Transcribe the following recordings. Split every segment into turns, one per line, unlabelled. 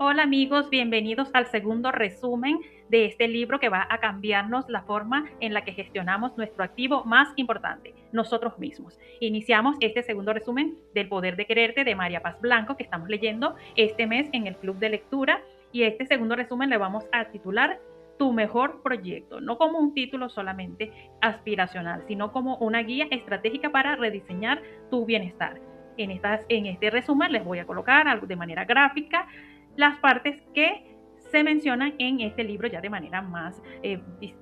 Hola amigos, bienvenidos al segundo resumen de este libro que va a cambiarnos la forma en la que gestionamos nuestro activo más importante, nosotros mismos. Iniciamos este segundo resumen del Poder de Quererte de María Paz Blanco que estamos leyendo este mes en el club de lectura, y este segundo resumen le vamos a titular Tu mejor proyecto, no como un título solamente aspiracional, sino como una guía estratégica para rediseñar tu bienestar. En este resumen les voy a colocar de manera gráfica las partes que se mencionan en este libro ya de manera más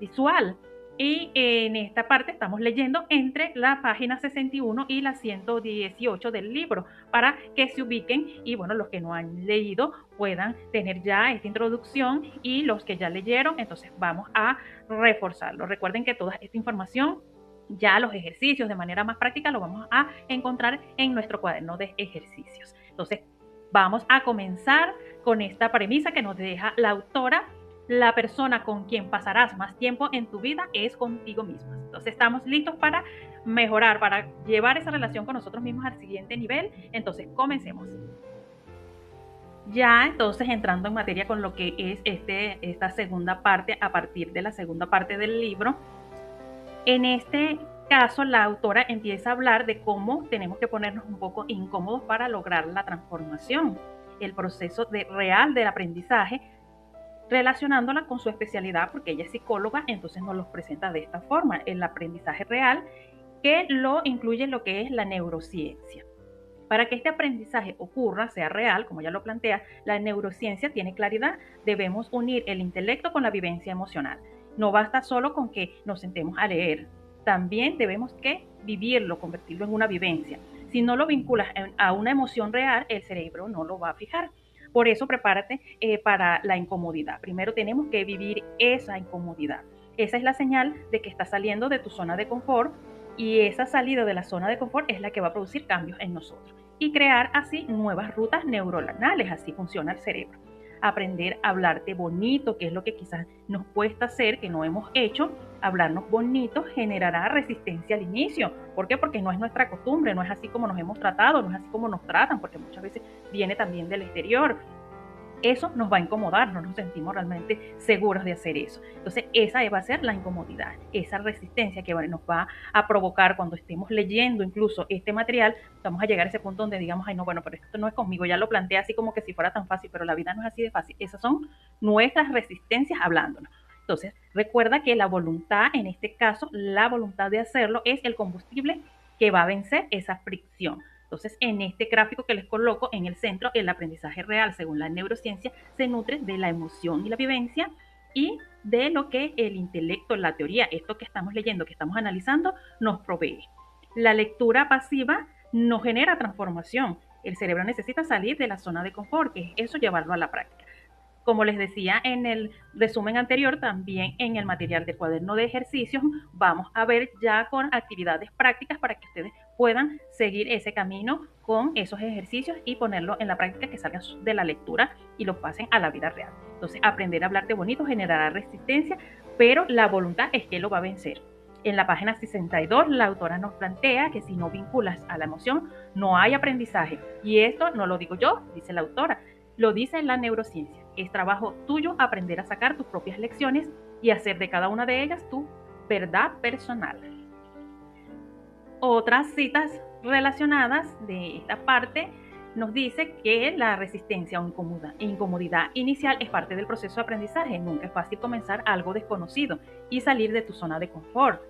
visual. Y en esta parte estamos leyendo entre la página 61 y la 118 del libro para que se ubiquen y bueno, los que no han leído puedan tener ya esta introducción, y los que ya leyeron, entonces vamos a reforzarlo. Recuerden que toda esta información, ya los ejercicios de manera más práctica, lo vamos a encontrar en nuestro cuaderno de ejercicios. Entonces, vamos a comenzar con esta premisa que nos deja la autora: la persona con quien pasarás más tiempo en tu vida es contigo misma. Entonces estamos listos para mejorar, para llevar esa relación con nosotros mismos al siguiente nivel. Entonces comencemos. Ya entonces entrando en materia con lo que es esta segunda parte, a partir de la segunda parte del libro, en este caso la autora empieza a hablar de cómo tenemos que ponernos un poco incómodos para lograr la transformación, el proceso real del aprendizaje, relacionándola con su especialidad, porque ella es psicóloga, entonces nos los presenta de esta forma: el aprendizaje real, que lo incluye lo que es la neurociencia. Para que este aprendizaje ocurra, sea real, como ya lo plantea, la neurociencia tiene claridad: debemos unir el intelecto con la vivencia emocional. No basta solo con que nos sentemos a leer, también debemos que vivirlo, convertirlo en una vivencia. Si no lo vinculas a una emoción real, el cerebro no lo va a fijar. Por eso prepárate para la incomodidad. Primero tenemos que vivir esa incomodidad. Esa es la señal de que estás saliendo de tu zona de confort, y esa salida de la zona de confort es la que va a producir cambios en nosotros y crear así nuevas rutas neuronales. Así funciona el cerebro. Aprender a hablarte bonito, que es lo que quizás nos cuesta hacer, que no hemos hecho. Hablarnos bonito generará resistencia al inicio. ¿Por qué? Porque no es nuestra costumbre, no es así como nos hemos tratado, no es así como nos tratan, porque muchas veces viene también del exterior. Eso nos va a incomodar, no nos sentimos realmente seguros de hacer eso. Entonces esa va a ser la incomodidad, esa resistencia que nos va a provocar cuando estemos leyendo incluso este material. Vamos a llegar a ese punto donde digamos: ay no, bueno, pero esto no es conmigo, ya lo planteé así como que si fuera tan fácil, pero la vida no es así de fácil. Esas son nuestras resistencias hablándonos. Entonces recuerda que la voluntad, en este caso la voluntad de hacerlo, es el combustible que va a vencer esa fricción. Entonces, en este gráfico que les coloco en el centro, el aprendizaje real, según la neurociencia, se nutre de la emoción y la vivencia, y de lo que el intelecto, la teoría, esto que estamos leyendo, que estamos analizando, nos provee. La lectura pasiva no genera transformación. El cerebro necesita salir de la zona de confort, que es eso, llevarlo a la práctica. Como les decía en el resumen anterior, también en el material de cuaderno de ejercicios vamos a ver ya con actividades prácticas para que ustedes puedan seguir ese camino con esos ejercicios y ponerlo en la práctica, que salgan de la lectura y lo pasen a la vida real. Entonces, aprender a hablarte bonito generará resistencia, pero la voluntad es que lo va a vencer. En la página 62, la autora nos plantea que si no vinculas a la emoción, no hay aprendizaje. Y esto no lo digo yo, dice la autora, lo dice la neurociencia. Es trabajo tuyo aprender a sacar tus propias lecciones y hacer de cada una de ellas tu verdad personal. Otras citas relacionadas de esta parte nos dice que la resistencia o incomodidad inicial es parte del proceso de aprendizaje. Nunca es fácil comenzar algo desconocido y salir de tu zona de confort.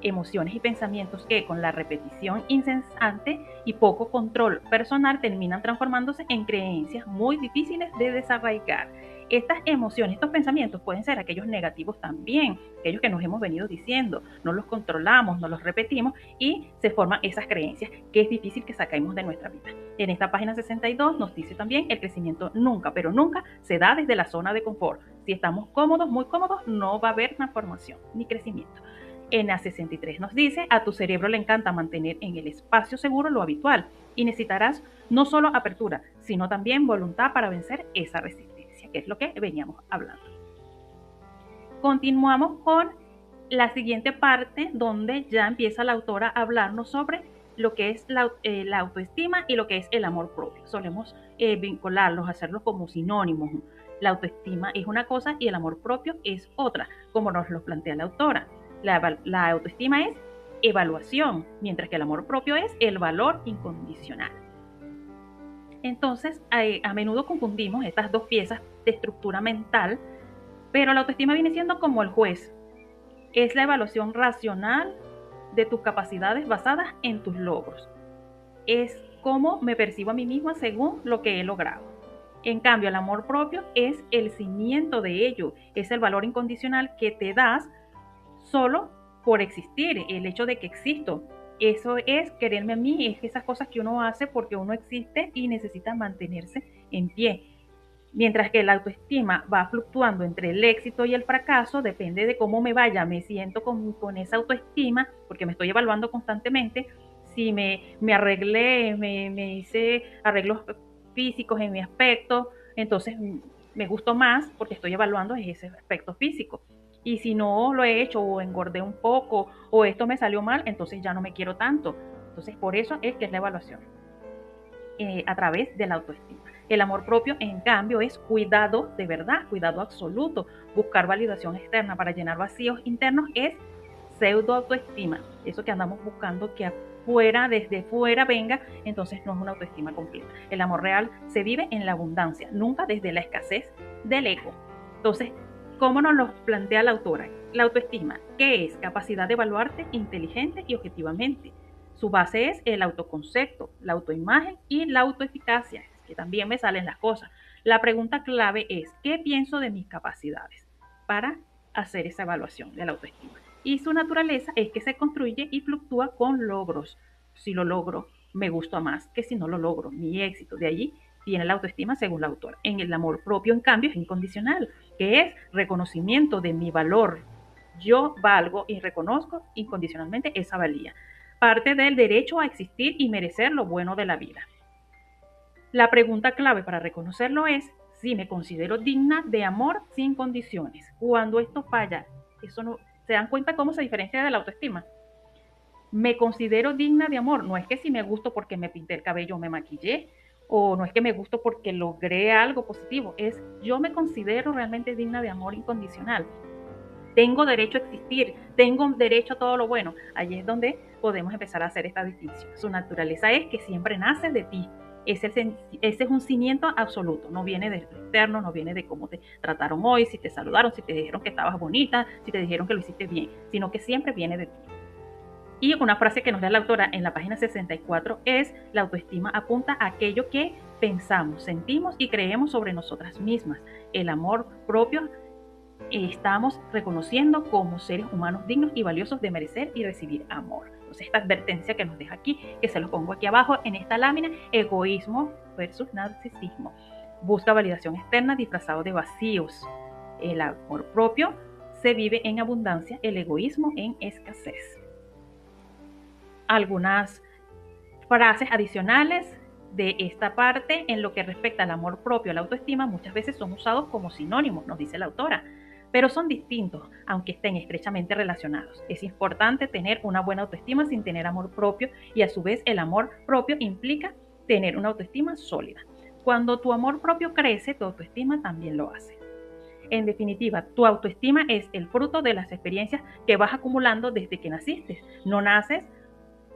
Emociones y pensamientos que, con la repetición incesante y poco control personal, terminan transformándose en creencias muy difíciles de desarraigar. Estas emociones, estos pensamientos pueden ser aquellos negativos también, aquellos que nos hemos venido diciendo, no los controlamos, no los repetimos y se forman esas creencias que es difícil que saquemos de nuestra vida. En esta página 62 nos dice también: el crecimiento nunca, pero nunca se da desde la zona de confort. Si estamos cómodos, muy cómodos, no va a haber transformación ni crecimiento. En la 63 nos dice: a tu cerebro le encanta mantener en el espacio seguro lo habitual, y necesitarás no solo apertura, sino también voluntad para vencer esa resistencia, que es lo que veníamos hablando. Continuamos con la siguiente parte, donde ya empieza la autora a hablarnos sobre lo que es la autoestima y lo que es el amor propio. Solemos vincularlos, hacerlos como sinónimos. La autoestima es una cosa y el amor propio es otra, como nos lo plantea la autora. La autoestima es evaluación, mientras que el amor propio es el valor incondicional. Entonces, a menudo confundimos estas dos piezas de estructura mental, pero la autoestima viene siendo como el juez. Es la evaluación racional de tus capacidades basadas en tus logros. Es cómo me percibo a mí misma según lo que he logrado. En cambio, el amor propio es el cimiento de ello, es el valor incondicional que te das solo por existir, el hecho de que existo. Eso es quererme a mí, es esas cosas que uno hace porque uno existe y necesita mantenerse en pie. Mientras que la autoestima va fluctuando entre el éxito y el fracaso, depende de cómo me vaya, me siento con esa autoestima, porque me estoy evaluando constantemente. Si me arreglé, me hice arreglos físicos en mi aspecto, entonces me gusto más porque estoy evaluando ese aspecto físico. Y si no lo he hecho o engordé un poco o esto me salió mal, entonces ya no me quiero tanto. Entonces por eso es que es la evaluación a través de la autoestima. El amor propio, en cambio, es cuidado de verdad, cuidado absoluto. Buscar validación externa para llenar vacíos internos es pseudo autoestima. Eso que andamos buscando que afuera, desde fuera venga, entonces no es una autoestima completa. El amor real se vive en la abundancia, nunca desde la escasez del ego. Entonces, ¿cómo nos lo plantea la autora? La autoestima, ¿qué es? Capacidad de evaluarte inteligente y objetivamente. Su base es el autoconcepto, la autoimagen y la autoeficacia, que también me salen las cosas. La pregunta clave es, ¿qué pienso de mis capacidades? Para hacer esa evaluación de la autoestima. Y su naturaleza es que se construye y fluctúa con logros. Si lo logro, me gusta más que si no lo logro, mi éxito. De allí viene la autoestima según la autora. En el amor propio, en cambio, es incondicional, que es reconocimiento de mi valor. Yo valgo y reconozco incondicionalmente esa valía. Parte del derecho a existir y merecer lo bueno de la vida. La pregunta clave para reconocerlo es si me considero digna de amor sin condiciones. Cuando esto falla, eso no, ¿se dan cuenta cómo se diferencia de la autoestima? Me considero digna de amor. No es que si me gusto porque me pinté el cabello o me maquillé, o no es que me gusto porque logré algo positivo. Es yo me considero realmente digna de amor incondicional. Tengo derecho a existir, tengo derecho a todo lo bueno. Allí es donde podemos empezar a hacer esta distinción. Su naturaleza es que siempre nace de ti. Ese es un cimiento absoluto, no viene del externo, no viene de cómo te trataron hoy, si te saludaron, si te dijeron que estabas bonita, si te dijeron que lo hiciste bien, sino que siempre viene de ti. Y una frase que nos da la autora en la página 64 es: la autoestima apunta a aquello que pensamos, sentimos y creemos sobre nosotras mismas. El amor propio estamos reconociendo como seres humanos dignos y valiosos de merecer y recibir amor. Entonces, esta advertencia que nos deja aquí, que se lo pongo aquí abajo en esta lámina: egoísmo versus narcisismo. Busca validación externa disfrazado de vacíos. El amor propio se vive en abundancia, el egoísmo en escasez. Algunas frases adicionales de esta parte en lo que respecta al amor propio, a la autoestima, muchas veces son usados como sinónimos, nos dice la autora, pero son distintos, aunque estén estrechamente relacionados. Es importante tener una buena autoestima sin tener amor propio, y a su vez el amor propio implica tener una autoestima sólida. Cuando tu amor propio crece, tu autoestima también lo hace. En definitiva, tu autoestima es el fruto de las experiencias que vas acumulando desde que naciste. No naces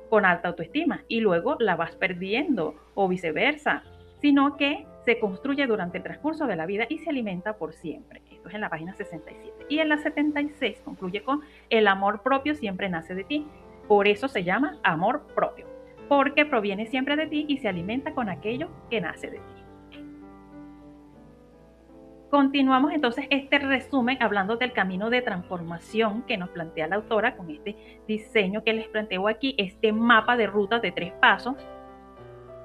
con alta autoestima y luego la vas perdiendo o viceversa, sino que se construye durante el transcurso de la vida y se alimenta por siempre. Esto es en la página 67. Y en la 76 concluye con: el amor propio siempre nace de ti. Por eso se llama amor propio, porque proviene siempre de ti y se alimenta con aquello que nace de ti. Continuamos entonces este resumen hablando del camino de transformación que nos plantea la autora con este diseño que les planteo aquí, este mapa de rutas de 3 pasos,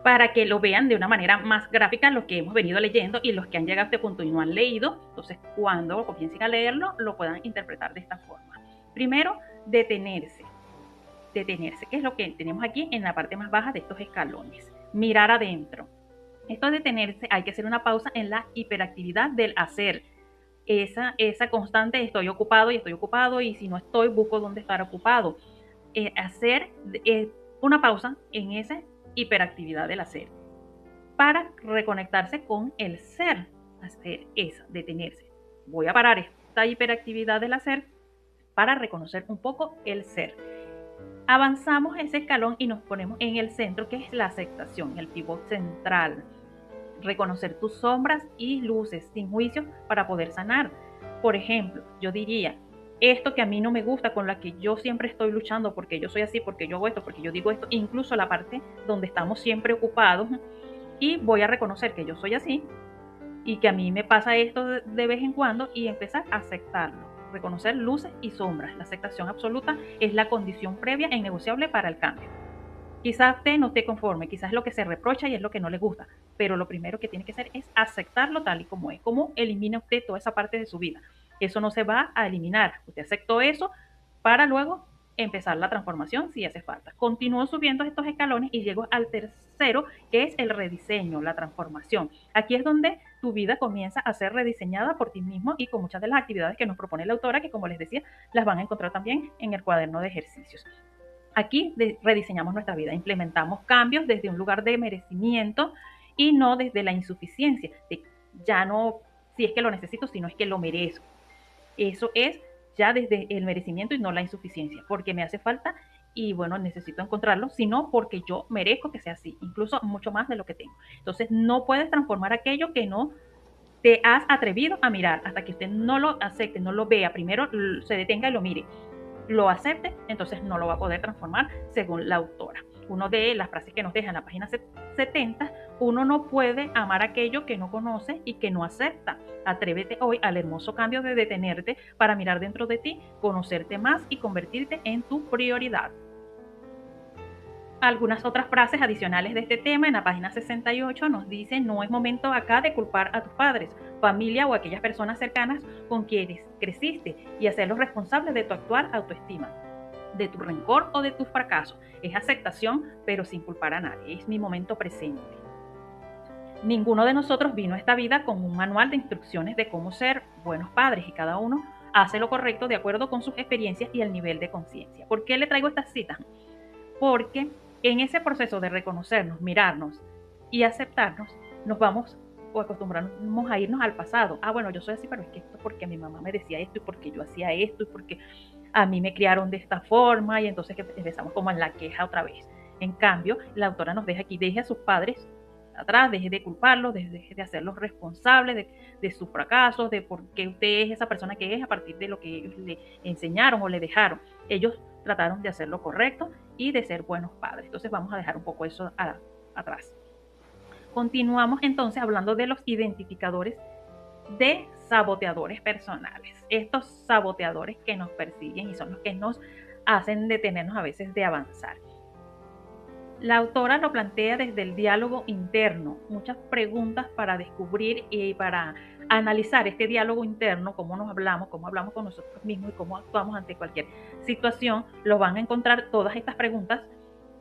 para que lo vean de una manera más gráfica los que hemos venido leyendo y los que han llegado a este punto y no han leído. Entonces, cuando comiencen a leerlo, lo puedan interpretar de esta forma. Primero, detenerse. Detenerse, que es lo que tenemos aquí en la parte más baja de estos escalones. Mirar adentro. Esto de detenerse, hay que hacer una pausa en la hiperactividad del hacer. Esa constante estoy ocupado y si no estoy, busco dónde estar ocupado. una pausa en esa hiperactividad del hacer para reconectarse con el ser, hacer esa, detenerse. Voy a parar esta hiperactividad del hacer para reconocer un poco el ser. Avanzamos ese escalón y nos ponemos en el centro, que es la aceptación, el pivot central. Reconocer tus sombras y luces sin juicio para poder sanar. Por ejemplo, yo diría, esto que a mí no me gusta, con la que yo siempre estoy luchando, porque yo soy así, porque yo hago esto, porque yo digo esto, incluso la parte donde estamos siempre ocupados, y voy a reconocer que yo soy así y que a mí me pasa esto de vez en cuando y empezar a aceptarlo. Reconocer luces y sombras. La aceptación absoluta es la condición previa e innegociable para el cambio. Quizás usted no esté conforme, quizás es lo que se reprocha y es lo que no le gusta, pero lo primero que tiene que hacer es aceptarlo tal y como es. ¿Cómo elimina usted toda esa parte de su vida? Eso no se va a eliminar. Usted aceptó eso para luego empezar la transformación si hace falta. Continúo subiendo estos escalones y llego al tercero, que es el rediseño, la transformación. Aquí es donde tu vida comienza a ser rediseñada por ti mismo y con muchas de las actividades que nos propone la autora, que como les decía, las van a encontrar también en el cuaderno de ejercicios. Aquí rediseñamos nuestra vida, implementamos cambios desde un lugar de merecimiento y no desde la insuficiencia, de ya no si es que lo necesito, sino es que lo merezco. Eso es ya desde el merecimiento y no la insuficiencia, porque me hace falta y bueno, necesito encontrarlo, sino porque yo merezco que sea así, incluso mucho más de lo que tengo. Entonces no puedes transformar aquello que no te has atrevido a mirar, hasta que usted no lo acepte, no lo vea, primero se detenga y lo mire, lo acepte, entonces no lo va a poder transformar según la autora. Una de las frases que nos deja en la página 70, uno no puede amar aquello que no conoce y que no acepta. Atrévete hoy al hermoso cambio de detenerte para mirar dentro de ti, conocerte más y convertirte en tu prioridad. Algunas otras frases adicionales de este tema en la página 68 nos dicen: no es momento acá de culpar a tus padres, familia o aquellas personas cercanas con quienes creciste y hacerlos responsables de tu actual autoestima, de tu rencor o de tus fracasos. Es aceptación, pero sin culpar a nadie. Es mi momento presente. Ninguno de nosotros vino a esta vida con un manual de instrucciones de cómo ser buenos padres, y cada uno hace lo correcto de acuerdo con sus experiencias y el nivel de conciencia. ¿Por qué le traigo estas citas? Porque en ese proceso de reconocernos, mirarnos y aceptarnos, nos vamos o acostumbramos a irnos al pasado. Ah, bueno, yo soy así, pero es que esto es porque mi mamá me decía esto y porque yo hacía esto y porque a mí me criaron de esta forma, y entonces que empezamos como en la queja otra vez. En cambio, la autora nos deja aquí, deje a sus padres atrás, deje de culparlos, deje de hacerlos responsables de sus fracasos, de por qué usted es esa persona que es a partir de lo que ellos le enseñaron o le dejaron. Ellos trataron de hacer lo correcto y de ser buenos padres. Entonces vamos a dejar un poco eso atrás. Continuamos entonces hablando de los identificadores de saboteadores personales. Estos saboteadores que nos persiguen y son los que nos hacen detenernos a veces de avanzar. La autora lo plantea desde el diálogo interno, muchas preguntas para descubrir y para analizar este diálogo interno, cómo nos hablamos, cómo hablamos con nosotros mismos y cómo actuamos ante cualquier situación. Lo van a encontrar todas estas preguntas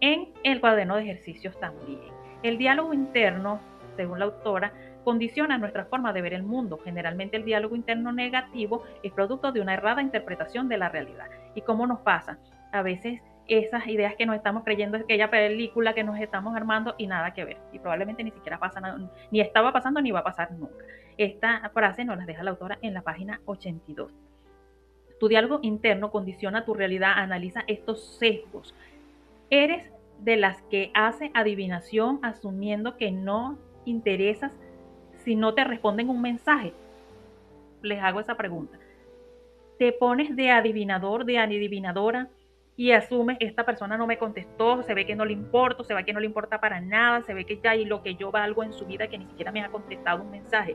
en el cuaderno de ejercicios también. El diálogo interno, según la autora, condiciona nuestra forma de ver el mundo. Generalmente el diálogo interno negativo es producto de una errada interpretación de la realidad. ¿Y cómo nos pasa? A veces esas ideas que nos estamos creyendo es aquella película que nos estamos armando y nada que ver. Y probablemente ni siquiera pasa nada, ni estaba pasando ni va a pasar nunca. Esta frase nos la deja la autora en la página 82. Tu diálogo interno condiciona tu realidad, analiza estos sesgos. Eres de las que hace adivinación asumiendo que no interesas si no te responden un mensaje. Les hago esa pregunta. Te pones de adivinador, de adivinadora, y asumes, esta persona no me contestó, se ve que no le importa, se ve que no le importa para nada, se ve que ya y lo que yo valgo en su vida que ni siquiera me ha contestado un mensaje.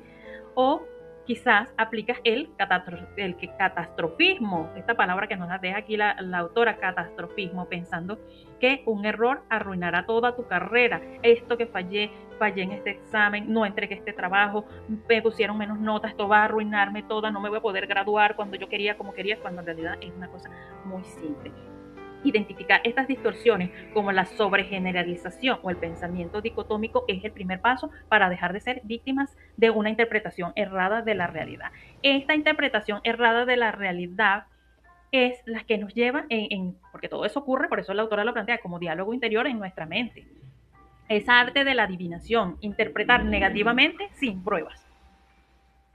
O quizás aplicas el catastrofismo, esta palabra que nos la deja aquí la autora, catastrofismo, pensando que un error arruinará toda tu carrera. Esto que fallé en este examen, no entregué este trabajo, me pusieron menos notas, esto va a arruinarme toda, no me voy a poder graduar cuando yo quería, como quería, cuando en realidad es una cosa muy simple. Identificar estas distorsiones como la sobregeneralización o el pensamiento dicotómico es el primer paso para dejar de ser víctimas de una interpretación errada de la realidad. Esta interpretación errada de la realidad es la que nos lleva porque todo eso ocurre, por eso la autora lo plantea como diálogo interior en nuestra mente. Esa arte de la adivinación, interpretar negativamente sin pruebas.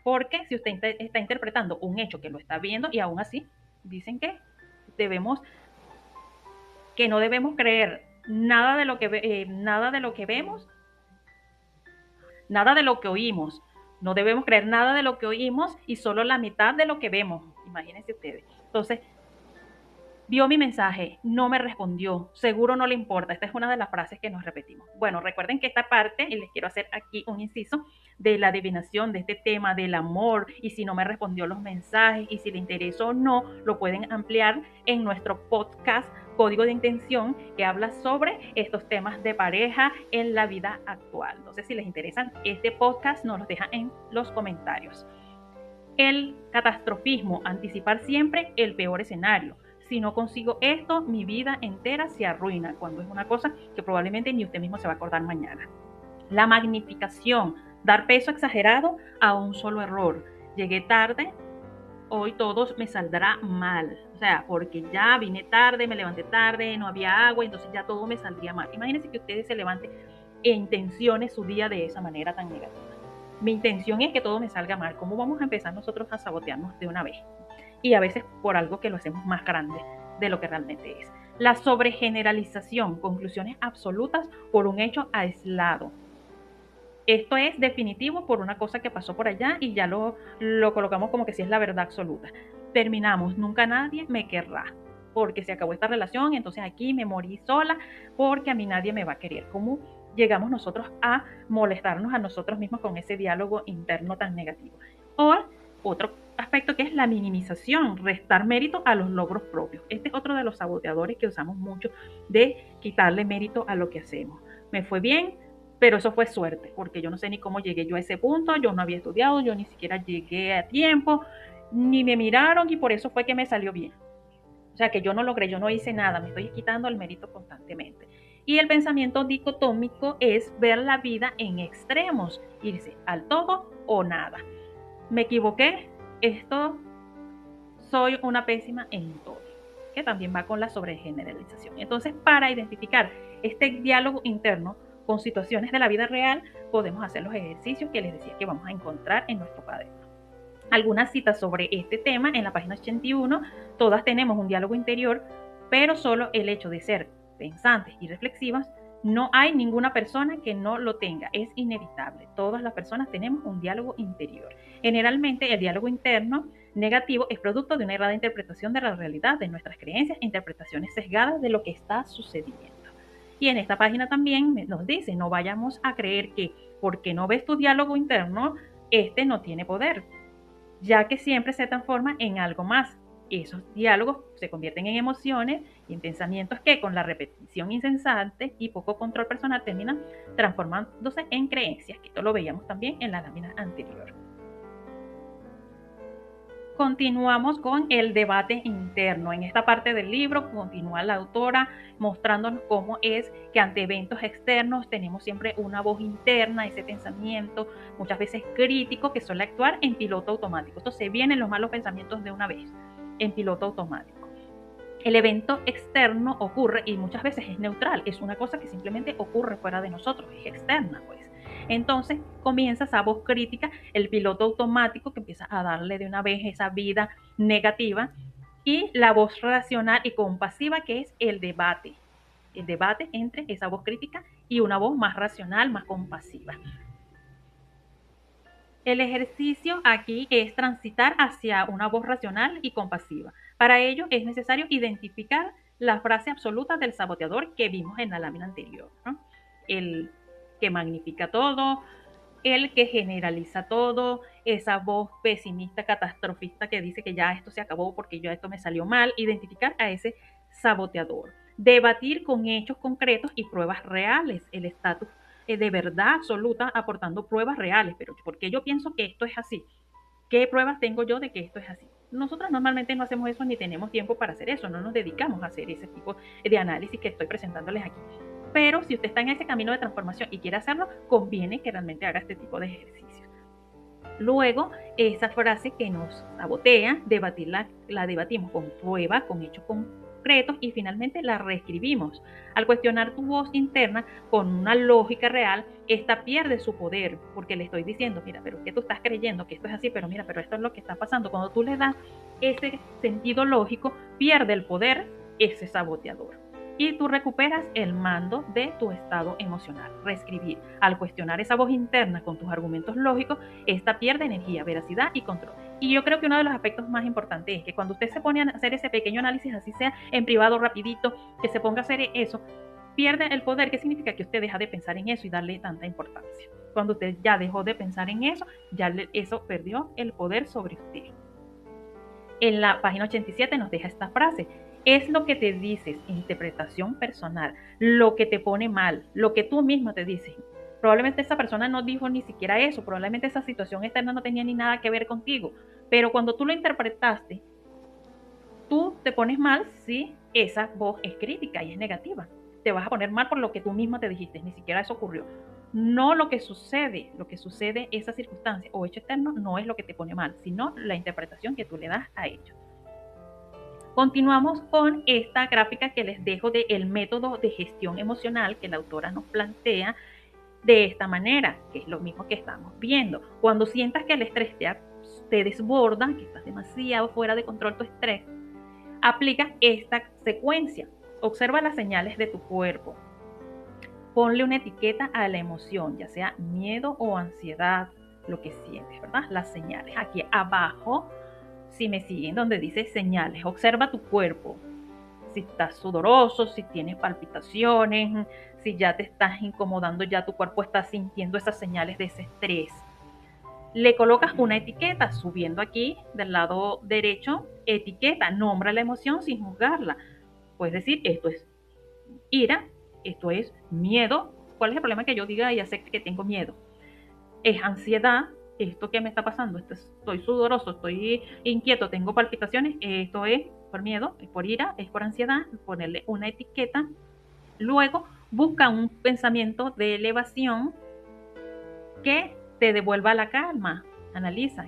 Porque si usted está interpretando un hecho que lo está viendo y aún así dicen que no debemos creer nada de lo que vemos, nada de lo que oímos. No debemos creer nada de lo que oímos y solo la mitad de lo que vemos. Imagínense ustedes. Entonces, vio mi mensaje, no me respondió, seguro no le importa. Esta es una de las frases que nos repetimos. Bueno, recuerden que esta parte, y les quiero hacer aquí un inciso, de la adivinación de este tema del amor, y si no me respondió los mensajes, y si le interesó o no, lo pueden ampliar en nuestro podcast Código de Intención, que habla sobre estos temas de pareja en la vida actual. Entonces, si les interesa este podcast, nos los dejan en los comentarios. El catastrofismo, anticipar siempre el peor escenario. Si no consigo esto, mi vida entera se arruina, cuando es una cosa que probablemente ni usted mismo se va a acordar mañana. La magnificación, dar peso exagerado a un solo error. Llegué tarde, hoy todo me saldrá mal. O sea, porque ya vine tarde, me levanté tarde, no había agua, entonces ya todo me saldría mal. Imagínense que ustedes se levanten e intencione su día de esa manera tan negativa. Mi intención es que todo me salga mal. ¿Cómo vamos a empezar nosotros a sabotearnos de una vez? Y a veces por algo que lo hacemos más grande de lo que realmente es. La sobregeneralización, conclusiones absolutas por un hecho aislado. Esto es definitivo por una cosa que pasó por allá y ya lo colocamos como que sí es la verdad absoluta. Terminamos, nunca nadie me querrá, porque se acabó esta relación, entonces aquí me morí sola, porque a mí nadie me va a querer. ¿Cómo llegamos nosotros a molestarnos a nosotros mismos con ese diálogo interno tan negativo? O otro aspecto que es la minimización, restar mérito a los logros propios. Este es otro de los saboteadores que usamos mucho, de quitarle mérito a lo que hacemos. Me fue bien, pero eso fue suerte, porque yo no sé ni cómo llegué yo a ese punto, yo no había estudiado, yo ni siquiera llegué a tiempo, ni me miraron y por eso fue que me salió bien. O sea, que yo no logré, yo no hice nada, me estoy quitando el mérito constantemente. Y el pensamiento dicotómico es ver la vida en extremos, irse al todo o nada. Me equivoqué, esto soy una pésima en todo, que también va con la sobregeneralización. Entonces, para identificar este diálogo interno con situaciones de la vida real, podemos hacer los ejercicios que les decía que vamos a encontrar en nuestro cuaderno. Algunas citas sobre este tema en la página 81. Todas tenemos un diálogo interior, pero solo el hecho de ser pensantes y reflexivas, no hay ninguna persona que no lo tenga, es inevitable. Todas las personas tenemos un diálogo interior. Generalmente el diálogo interno negativo es producto de una errada interpretación de la realidad, de nuestras creencias e interpretaciones sesgadas de lo que está sucediendo. Y en esta página también nos dice, no vayamos a creer que porque no ves tu diálogo interno, este no tiene poder, ya que siempre se transforma en algo más. Esos diálogos se convierten en emociones y en pensamientos que con la repetición incesante y poco control personal terminan transformándose en creencias, que esto lo veíamos también en la lámina anterior. Continuamos con el debate interno. En esta parte del libro continúa la autora mostrándonos cómo es que ante eventos externos tenemos siempre una voz interna, ese pensamiento muchas veces crítico que suele actuar en piloto automático. Esto se vienen los malos pensamientos de una vez, en piloto automático. El evento externo ocurre y muchas veces es neutral, es una cosa que simplemente ocurre fuera de nosotros, es externa pues. Entonces comienza esa voz crítica, el piloto automático que empieza a darle de una vez esa vida negativa, y la voz racional y compasiva que es el debate entre esa voz crítica y una voz más racional, más compasiva. El ejercicio aquí es transitar hacia una voz racional y compasiva. Para ello es necesario identificar la frase absoluta del saboteador que vimos en la lámina anterior, ¿no? El que magnifica todo, el que generaliza todo, esa voz pesimista, catastrofista que dice que ya esto se acabó porque ya esto me salió mal. Identificar a ese saboteador. Debatir con hechos concretos y pruebas reales el estatus de verdad absoluta, aportando pruebas reales. Pero ¿por qué yo pienso que esto es así? ¿Qué pruebas tengo yo de que esto es así? Nosotros normalmente no hacemos eso ni tenemos tiempo para hacer eso, no nos dedicamos a hacer ese tipo de análisis que estoy presentándoles aquí. Pero si usted está en ese camino de transformación y quiere hacerlo, conviene que realmente haga este tipo de ejercicios. Luego, esa frase que nos sabotea, debatirla, la debatimos con pruebas, con hechos concretos y finalmente la reescribimos. Al cuestionar tu voz interna con una lógica real, esta pierde su poder porque le estoy diciendo, mira, pero que tú estás creyendo que esto es así, pero mira, pero esto es lo que está pasando. Cuando tú le das ese sentido lógico, pierde el poder ese saboteador y tú recuperas el mando de tu estado emocional. Reescribir. Al cuestionar esa voz interna con tus argumentos lógicos, esta pierde energía, veracidad y control. Y yo creo que uno de los aspectos más importantes es que cuando usted se pone a hacer ese pequeño análisis, así sea en privado, rapidito, que se ponga a hacer eso, pierde el poder. ¿Qué significa? Que usted deja de pensar en eso y darle tanta importancia. Cuando usted ya dejó de pensar en eso, ya eso perdió el poder sobre usted. En la página 87 nos deja esta frase: es lo que te dices, interpretación personal, lo que te pone mal, lo que tú mismo te dices. Probablemente esa persona no dijo ni siquiera eso, probablemente esa situación externa no tenía ni nada que ver contigo, pero cuando tú lo interpretaste, tú te pones mal si esa voz es crítica y es negativa. Te vas a poner mal por lo que tú misma te dijiste, ni siquiera eso ocurrió. No lo que sucede, esa circunstancia o hecho externo no es lo que te pone mal, sino la interpretación que tú le das a ello. Continuamos con esta gráfica que les dejo del método de gestión emocional que la autora nos plantea de esta manera, que es lo mismo que estamos viendo. Cuando sientas que el estrés te desborda, que estás demasiado fuera de control tu estrés, aplica esta secuencia. Observa las señales de tu cuerpo. Ponle una etiqueta a la emoción, ya sea miedo o ansiedad, lo que sientes, ¿verdad? Las señales. Aquí abajo, si me siguen, donde dice señales, observa tu cuerpo. Si estás sudoroso, si tienes palpitaciones, si ya te estás incomodando, ya tu cuerpo está sintiendo esas señales de ese estrés. Le colocas una etiqueta, subiendo aquí del lado derecho, etiqueta, nombra la emoción sin juzgarla. Puedes decir, esto es ira, esto es miedo. ¿Cuál es el problema que yo diga y acepte que tengo miedo? Es ansiedad, esto que me está pasando, estoy sudoroso, estoy inquieto, tengo palpitaciones, esto es por miedo, es por ira, es por ansiedad, ponerle una etiqueta. Luego busca un pensamiento de elevación que te devuelva la calma. Analiza.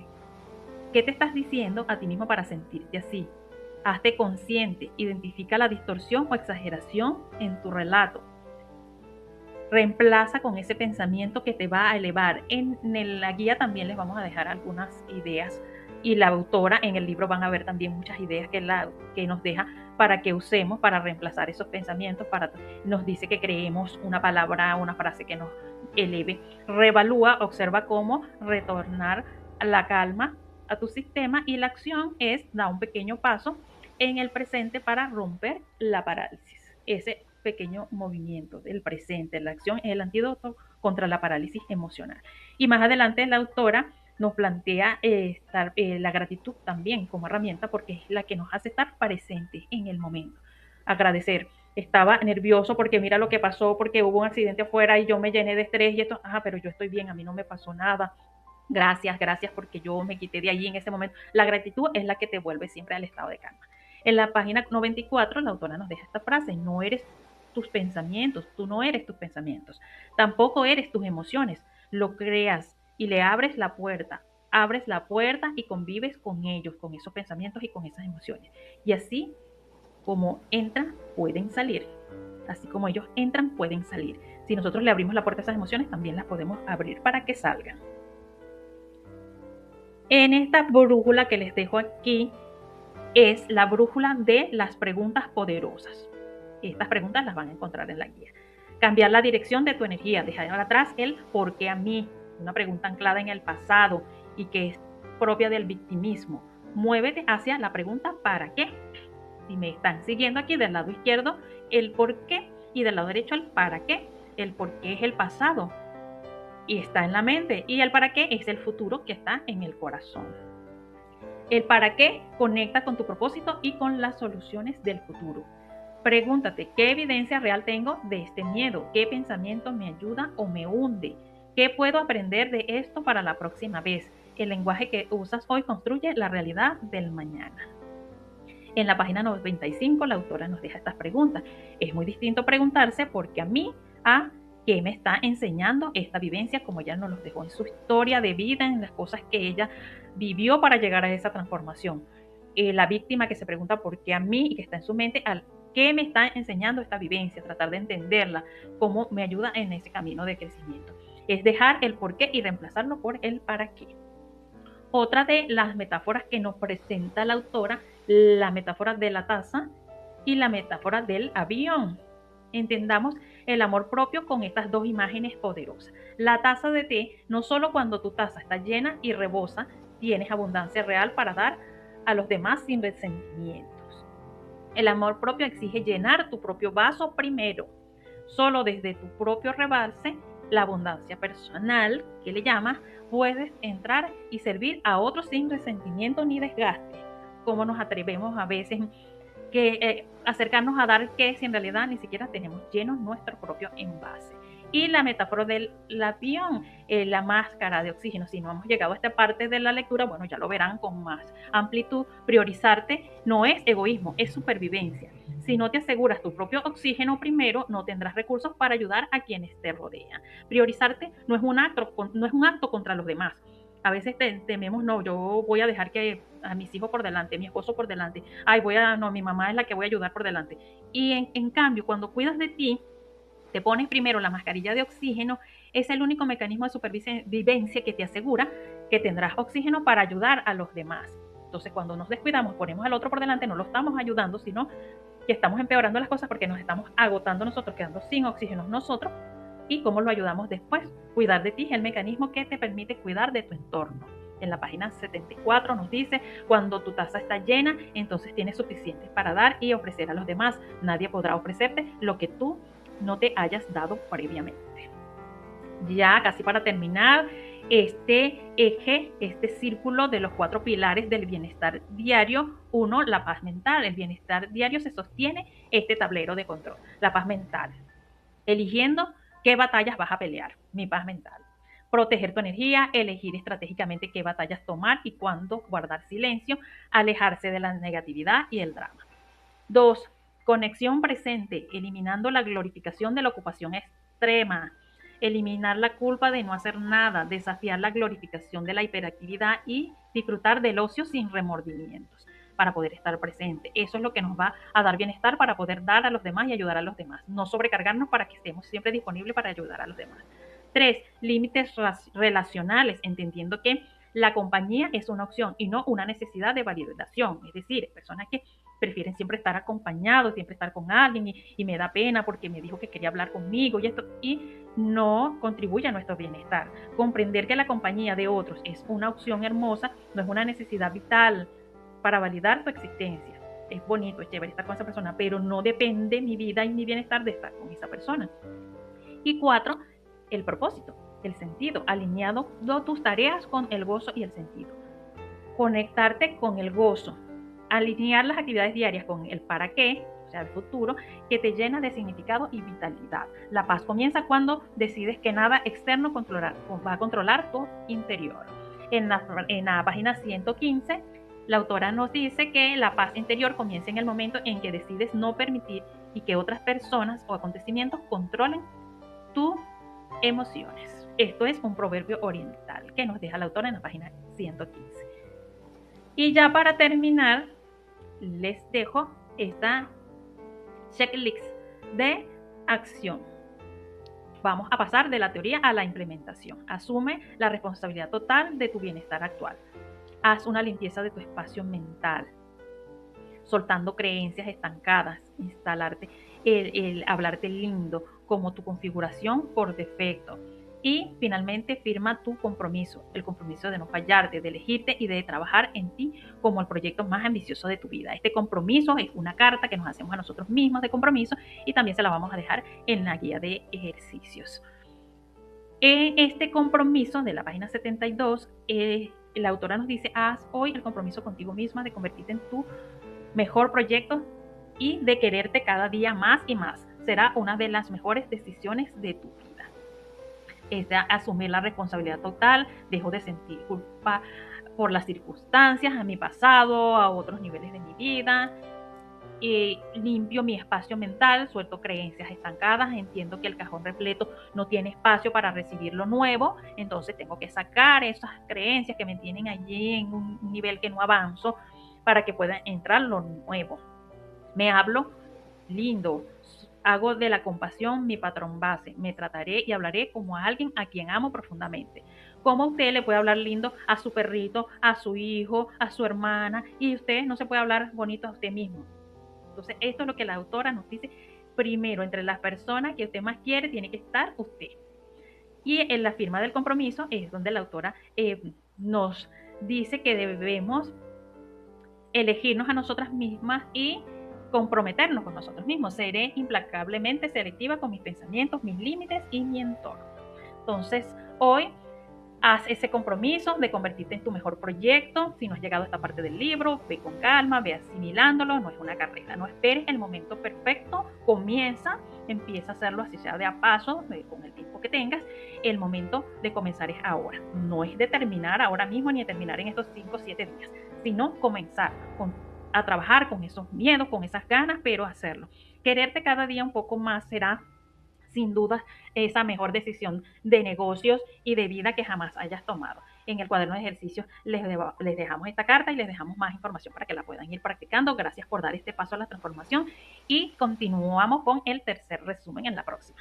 ¿Qué te estás diciendo a ti mismo para sentirte así? Hazte consciente, identifica la distorsión o exageración en tu relato. Reemplaza con ese pensamiento que te va a elevar. En la guía también les vamos a dejar algunas ideas y la autora en el libro van a ver también muchas ideas que nos deja para que usemos para reemplazar esos pensamientos. Nos dice que creemos una palabra, una frase que nos eleve. Reevalúa, observa cómo retornar la calma a tu sistema y la acción es dar un pequeño paso en el presente para romper la parálisis. Ese pequeño movimiento del presente, la acción es el antídoto contra la parálisis emocional. Y más adelante la autora nos plantea la gratitud también como herramienta porque es la que nos hace estar presentes en el momento. Agradecer. Estaba nervioso porque mira lo que pasó, porque hubo un accidente afuera y yo me llené de estrés y esto, pero yo estoy bien, a mí no me pasó nada. Gracias porque yo me quité de allí en ese momento. La gratitud es la que te vuelve siempre al estado de calma. En la página 94, la autora nos deja esta frase: no eres tus pensamientos, tú no eres tus pensamientos, tampoco eres tus emociones, lo creas y le abres la puerta y convives con ellos, con esos pensamientos y con esas emociones. Y así como entran, pueden salir. Así como ellos entran, pueden salir. Si nosotros le abrimos la puerta a esas emociones, también las podemos abrir para que salgan. En esta brújula que les dejo aquí es la brújula de las preguntas poderosas. Estas preguntas las van a encontrar en la guía. Cambiar la dirección de tu energía, dejar atrás el ¿por qué a mí? Una pregunta anclada en el pasado y que es propia del victimismo. Muévete hacia la pregunta ¿para qué? Si me están siguiendo aquí del lado izquierdo, el por qué, y del lado derecho el para qué. El por qué es el pasado y está en la mente, y el para qué es el futuro que está en el corazón. El para qué conecta con tu propósito y con las soluciones del futuro. Pregúntate, ¿qué evidencia real tengo de este miedo? ¿Qué pensamiento me ayuda o me hunde? ¿Qué puedo aprender de esto para la próxima vez? El lenguaje que usas hoy construye la realidad del mañana. En la página 95 la autora nos deja estas preguntas. Es muy distinto preguntarse ¿por qué a mí? A qué me está enseñando esta vivencia, como ella nos lo dejó en su historia de vida, en las cosas que ella vivió para llegar a esa transformación. La víctima que se pregunta por qué a mí y que está en su mente, qué me está enseñando esta vivencia, tratar de entenderla, cómo me ayuda en ese camino de crecimiento. Es dejar el por qué y reemplazarlo por el para qué. Otra de las metáforas que nos presenta la autora, la metáfora de la taza y la metáfora del avión. Entendamos el amor propio con estas dos imágenes poderosas. La taza de té, no solo cuando tu taza está llena y rebosa, tienes abundancia real para dar a los demás sin resentimientos. El amor propio exige llenar tu propio vaso primero. Solo desde tu propio rebalse, la abundancia personal, que le llamas, puedes entrar y servir a otros sin resentimiento ni desgaste. Como nos atrevemos a veces que acercarnos a dar que si en realidad ni siquiera tenemos llenos nuestro propio envase. Y la metáfora del avión, la máscara de oxígeno. Si no hemos llegado a esta parte de la lectura, bueno, ya lo verán con más amplitud. Priorizarte no es egoísmo, es supervivencia. Si no te aseguras tu propio oxígeno primero, no tendrás recursos para ayudar a quienes te rodean. Priorizarte no es un acto contra los demás. A veces tememos, no, yo voy a dejar que a mis hijos por delante, mi esposo por delante, no, mi mamá es la que voy a ayudar por delante. Y en cambio, cuando cuidas de ti, te pones primero la mascarilla de oxígeno, es el único mecanismo de supervivencia que te asegura que tendrás oxígeno para ayudar a los demás. Entonces, cuando nos descuidamos, ponemos al otro por delante, no lo estamos ayudando, sino que estamos empeorando las cosas porque nos estamos agotando nosotros, quedando sin oxígeno nosotros. ¿Y cómo lo ayudamos después? Cuidar de ti es el mecanismo que te permite cuidar de tu entorno. En la página 74 nos dice, cuando tu taza está llena, entonces tienes suficiente para dar y ofrecer a los demás. Nadie podrá ofrecerte lo que tú no te hayas dado previamente. Ya casi para terminar, este eje, este círculo de los 4 pilares del bienestar diario. 1, la paz mental. El bienestar diario se sostiene este tablero de control. La paz mental. Eligiendo qué batallas vas a pelear. Mi paz mental. Proteger tu energía, elegir estratégicamente qué batallas tomar y cuándo guardar silencio, alejarse de la negatividad y el drama. 2, conexión presente, eliminando la glorificación de la ocupación extrema. Eliminar la culpa de no hacer nada, desafiar la glorificación de la hiperactividad y disfrutar del ocio sin remordimientos para poder estar presente. Eso es lo que nos va a dar bienestar para poder dar a los demás y ayudar a los demás. No sobrecargarnos para que estemos siempre disponibles para ayudar a los demás. 3, límites relacionales, entendiendo que la compañía es una opción y no una necesidad de validación. Es decir, personas que prefieren siempre estar acompañados, siempre estar con alguien y me da pena porque me dijo que quería hablar conmigo y no contribuye a nuestro bienestar. Comprender que la compañía de otros es una opción hermosa, no es una necesidad vital para validar tu existencia. Es bonito, es chévere estar con esa persona, pero no depende mi vida y mi bienestar de estar con esa persona. Y 4, el propósito, el sentido, alineado tus tareas con el gozo y el sentido. Conectarte con el gozo, alinear las actividades diarias con el para qué, o sea, el futuro, que te llena de significado y vitalidad. La paz comienza cuando decides que nada externo va a controlar tu interior. En la página 115, la autora nos dice que la paz interior comienza en el momento en que decides no permitir y que otras personas o acontecimientos controlen tus emociones. Esto es un proverbio oriental que nos deja la autora en la página 115. Y ya para terminar, les dejo esta checklist de acción. Vamos a pasar de la teoría a la implementación. Asume la responsabilidad total de tu bienestar actual. Haz una limpieza de tu espacio mental, soltando creencias estancadas, instalarte, el hablarte lindo como tu configuración por defecto. Y finalmente firma tu compromiso, el compromiso de no fallarte, de elegirte y de trabajar en ti como el proyecto más ambicioso de tu vida. Este compromiso es una carta que nos hacemos a nosotros mismos de compromiso y también se la vamos a dejar en la guía de ejercicios. En este compromiso de la página 72, la autora nos dice, haz hoy el compromiso contigo misma de convertirte en tu mejor proyecto y de quererte cada día más y más. Será una de las mejores decisiones de tu vida. Es de asumir la responsabilidad total, dejo de sentir culpa por las circunstancias, a mi pasado, a otros niveles de mi vida. limpio mi espacio mental, suelto creencias estancadas, entiendo que el cajón repleto no tiene espacio para recibir lo nuevo, entonces tengo que sacar esas creencias que me tienen allí en un nivel que no avanzo para que pueda entrar lo nuevo. Me hablo lindo, hago de la compasión mi patrón base, me trataré y hablaré como a alguien a quien amo profundamente. Como usted le puede hablar lindo a su perrito, a su hijo, a su hermana, y usted no se puede hablar bonito a usted mismo. Entonces, esto es lo que la autora nos dice. Primero, entre las personas que usted más quiere, tiene que estar usted. Y en la firma del compromiso es donde la autora nos dice que debemos elegirnos a nosotras mismas y comprometernos con nosotros mismos. Seré implacablemente selectiva con mis pensamientos, mis límites y mi entorno. Entonces, hoy haz ese compromiso de convertirte en tu mejor proyecto. Si no has llegado a esta parte del libro, ve con calma, ve asimilándolo, no es una carrera. No esperes el momento perfecto, empieza a hacerlo así sea de a paso, con el tiempo que tengas. El momento de comenzar es ahora. No es de terminar ahora mismo ni de terminar en estos 5 o 7 días, sino comenzar a trabajar con esos miedos, con esas ganas, pero hacerlo. Quererte cada día un poco más será sin duda esa mejor decisión de negocios y de vida que jamás hayas tomado. En el cuaderno de ejercicios les dejamos esta carta y les dejamos más información para que la puedan ir practicando. Gracias por dar este paso a la transformación y continuamos con el tercer resumen en la próxima.